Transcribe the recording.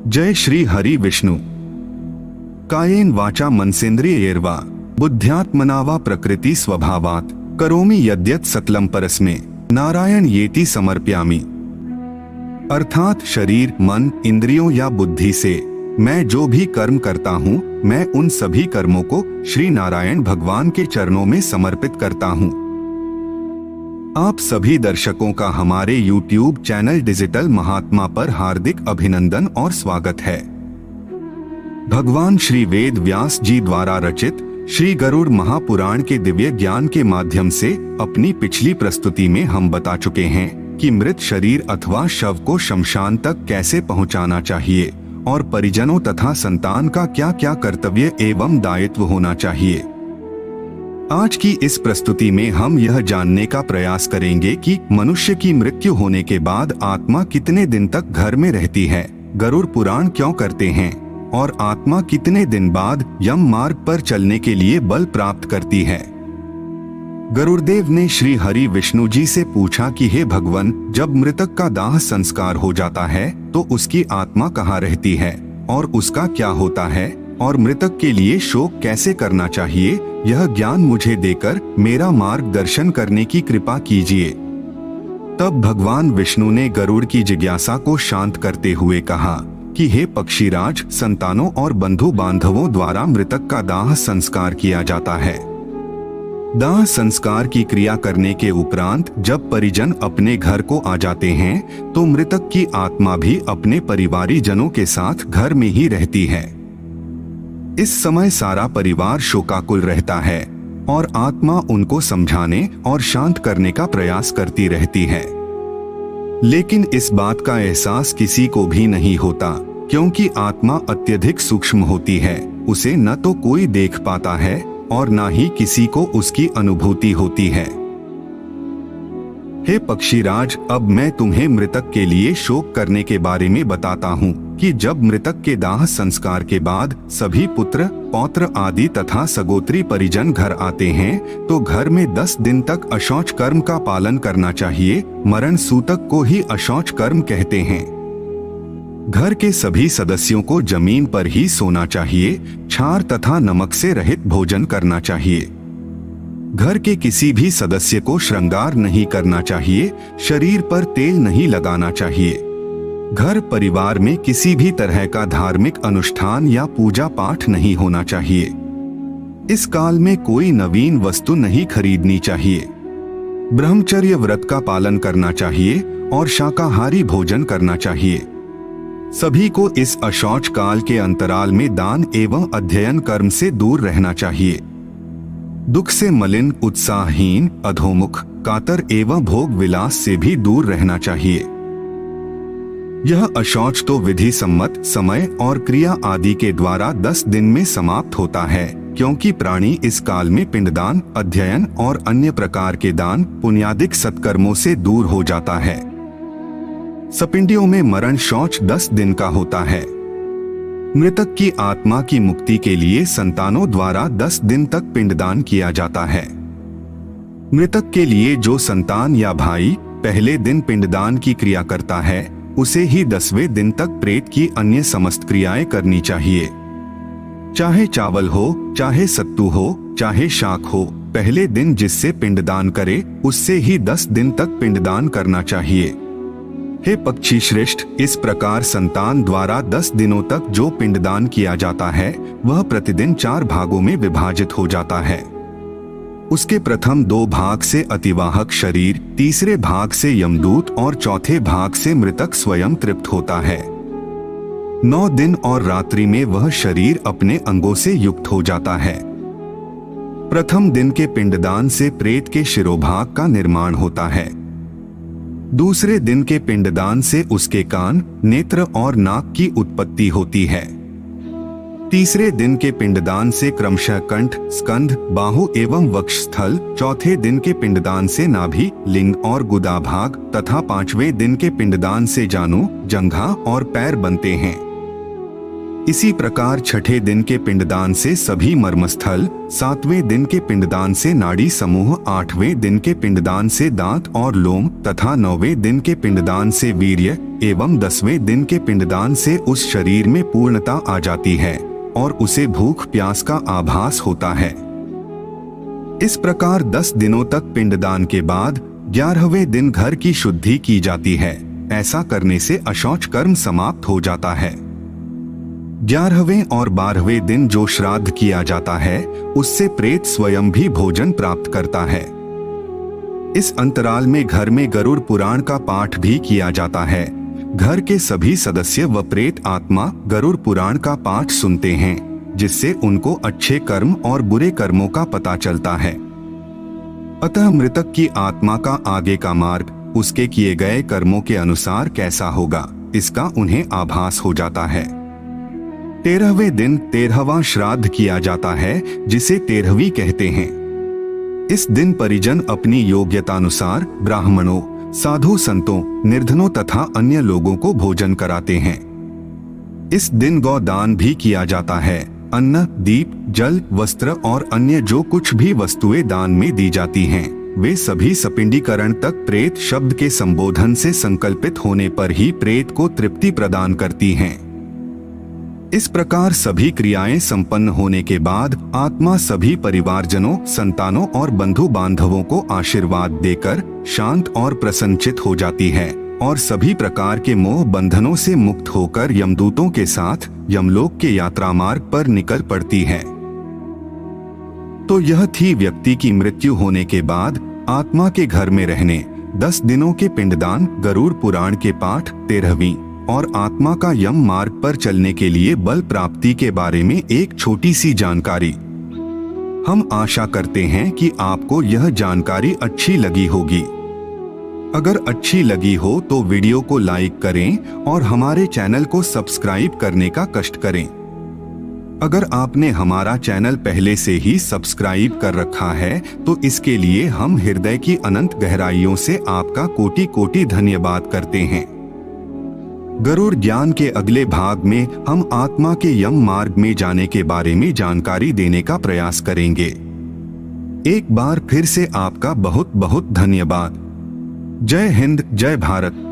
जय श्री हरि विष्णु। कायेन वाचा मनसेन्द्रियैर्वा बुद्ध्यात्मना वा प्रकृति स्वभावात् करोमि यद्यत् सकलं परस्मै नारायण येति समर्पयामि। अर्थात शरीर, मन, इंद्रियों या बुद्धि से मैं जो भी कर्म करता हूँ, मैं उन सभी कर्मों को श्री नारायण भगवान के चरणों में समर्पित करता हूँ। आप सभी दर्शकों का हमारे YouTube चैनल डिजिटल महात्मा पर हार्दिक अभिनंदन और स्वागत है। भगवान श्री वेद व्यास जी द्वारा रचित श्री गरुड़ महापुराण के दिव्य ज्ञान के माध्यम से अपनी पिछली प्रस्तुति में हम बता चुके हैं कि मृत शरीर अथवा शव को शमशान तक कैसे पहुंचाना चाहिए और परिजनों तथा संतान का क्या क्या कर्तव्य एवं दायित्व होना चाहिए। आज की इस प्रस्तुति में हम यह जानने का प्रयास करेंगे कि मनुष्य की मृत्यु होने के बाद आत्मा कितने दिन तक घर में रहती है, गरुड़ पुराण क्यों करते हैं और आत्मा कितने दिन बाद यम मार्ग पर चलने के लिए बल प्राप्त करती है। गरुड़देव ने श्री हरि विष्णु जी से पूछा कि हे भगवान, जब मृतक का दाह संस्कार हो जाता है तो उसकी आत्मा कहाँ रहती है और उसका क्या होता है और मृतक के लिए शोक कैसे करना चाहिए, यह ज्ञान मुझे देकर मेरा मार्गदर्शन करने की कृपा कीजिए। तब भगवान विष्णु ने गरुड़ की जिज्ञासा को शांत करते हुए कहा कि हे पक्षीराज, संतानों और बंधु बांधवों द्वारा मृतक का दाह संस्कार किया जाता है। दाह संस्कार की क्रिया करने के उपरांत जब परिजन अपने घर को आ जाते हैं तो मृतक की आत्मा भी अपने परिवारी जनों के साथ घर में ही रहती है। इस समय सारा परिवार शोकाकुल रहता है और आत्मा उनको समझाने और शांत करने का प्रयास करती रहती है, लेकिन इस बात का एहसास किसी को भी नहीं होता क्योंकि आत्मा अत्यधिक सूक्ष्म होती है। उसे न तो कोई देख पाता है और न ही किसी को उसकी अनुभूति होती है। हे पक्षीराज, अब मैं तुम्हें मृतक के लिए शोक करने के बारे में बताता हूँ कि जब मृतक के दाह संस्कार के बाद सभी पुत्र, पौत्र आदि तथा सगोत्री परिजन घर आते हैं तो घर में 10 दिन तक अशौच कर्म का पालन करना चाहिए। मरण सूतक को ही अशौच कर्म कहते हैं। घर के सभी सदस्यों को जमीन पर ही सोना चाहिए। छार तथा नमक से रहित भोजन करना चाहिए। घर के किसी भी सदस्य को श्रृंगार नहीं करना चाहिए। शरीर पर तेल नहीं लगाना चाहिए। घर परिवार में किसी भी तरह का धार्मिक अनुष्ठान या पूजा पाठ नहीं होना चाहिए। इस काल में कोई नवीन वस्तु नहीं खरीदनी चाहिए। ब्रह्मचर्य व्रत का पालन करना चाहिए और शाकाहारी भोजन करना चाहिए। सभी को इस अशौच काल के अंतराल में दान एवं अध्ययन कर्म से दूर रहना चाहिए। दुख से मलिन, उत्साहहीन, अधोमुख, कातर एवं भोग विलास से भी दूर रहना चाहिए। यह अशौच तो विधि सम्मत समय और क्रिया आदि के द्वारा 10 दिन में समाप्त होता है, क्योंकि प्राणी इस काल में पिंडदान, अध्ययन और अन्य प्रकार के दान पुण्यादिक सत्कर्मों से दूर हो जाता है। सपिंडियों में मरण शौच 10 दिन का होता है। मृतक की आत्मा की मुक्ति के लिए संतानों द्वारा 10 दिन तक पिंडदान किया जाता है। मृतक के लिए जो संतान या भाई पहले दिन पिंडदान की क्रिया करता है उसे ही 10वें दिन तक प्रेत की अन्य समस्त क्रियाएं करनी चाहिए। चाहे चावल हो, चाहे सत्तू हो, चाहे शाक हो, पहले दिन जिससे पिंडदान करे उससे ही 10 दिन तक पिंडदान करना चाहिए। हे पक्षी श्रेष्ठ, इस प्रकार संतान द्वारा 10 दिनों तक जो पिंडदान किया जाता है वह प्रतिदिन 4 भागों में विभाजित हो जाता है। उसके प्रथम 2 भाग से अतिवाहक शरीर, तीसरे भाग से यमदूत और चौथे भाग से मृतक स्वयं तृप्त होता है। 9 दिन और रात्रि में वह शरीर अपने अंगों से युक्त हो जाता है। प्रथम दिन के पिंडदान से प्रेत के शिरोभाग का निर्माण होता है। दूसरे दिन के पिंडदान से उसके कान, नेत्र और नाक की उत्पत्ति होती है। तीसरे दिन के पिंडदान से क्रमशः कंठ, स्कंध, बाहु एवं वक्षस्थल, चौथे दिन के पिंडदान से नाभि, लिंग और गुदा भाग तथा 5वें दिन के पिंडदान से जानु, जंघा और पैर बनते हैं। इसी प्रकार छठे दिन के पिंडदान से सभी मर्मस्थल, 7वें दिन के पिंडदान से नाड़ी समूह, 8वें दिन के पिंडदान से दांत और लोम तथा 9वें दिन के पिंडदान से वीर्य एवं 10वें दिन के पिंडदान से उस शरीर में पूर्णता आ जाती है और उसे भूख प्यास का आभास होता है। इस प्रकार 10 दिनों तक पिंडदान के बाद 11वें दिन घर की शुद्धि की जाती है। ऐसा करने से अशौच कर्म समाप्त हो जाता है। 11वें और 12वें दिन जो श्राद्ध किया जाता है उससे प्रेत स्वयं भी भोजन प्राप्त करता है। इस अंतराल में घर में गरुड़ पुराण का पाठ भी किया जाता है। घर के सभी सदस्य व प्रेत आत्मा गरुड़ पुराण का पाठ सुनते हैं, जिससे उनको अच्छे कर्म और बुरे कर्मों का पता चलता है। अतः मृतक की आत्मा का आगे का मार्ग उसके किए गए कर्मों के अनुसार कैसा होगा, इसका उन्हें आभास हो जाता है। 13वें दिन 13वां श्राद्ध किया जाता है, जिसे 13वीं कहते हैं। इस दिन परिजन अपनी योग्यतानुसार ब्राह्मणों, साधु संतों, निर्धनों तथा अन्य लोगों को भोजन कराते हैं। इस दिन गौदान भी किया जाता है। अन्न, दीप, जल, वस्त्र और अन्य जो कुछ भी वस्तुएं दान में दी जाती हैं, वे सभी सपिंडीकरण तक प्रेत शब्द के संबोधन से संकल्पित होने पर ही प्रेत को तृप्ति प्रदान करती हैं। इस प्रकार सभी क्रियाएं संपन्न होने के बाद आत्मा सभी परिवारजनों, संतानों और बंधु बांधवों को आशीर्वाद देकर शांत और प्रसन्नचित हो जाती है और सभी प्रकार के मोह बंधनों से मुक्त होकर यमदूतों के साथ यमलोक के यात्रा मार्ग पर निकल पड़ती है। तो यह थी व्यक्ति की मृत्यु होने के बाद आत्मा के घर में रहने, 10 दिनों के पिंडदान, गरुड़ पुराण के पाठ, 13वीं और आत्मा का यम मार्ग पर चलने के लिए बल प्राप्ति के बारे में एक छोटी सी जानकारी। हम आशा करते हैं कि आपको यह जानकारी अच्छी लगी होगी। अगर अच्छी लगी हो तो वीडियो को लाइक करें और हमारे चैनल को सब्सक्राइब करने का कष्ट करें। अगर आपने हमारा चैनल पहले से ही सब्सक्राइब कर रखा है तो इसके लिए हम हृदय की अनंत गहराइयों से आपका कोटि कोटि धन्यवाद करते हैं। गरुड़ ज्ञान के अगले भाग में हम आत्मा के यम मार्ग में जाने के बारे में जानकारी देने का प्रयास करेंगे। एक बार फिर से आपका बहुत बहुत धन्यवाद। जय हिंद, जय भारत।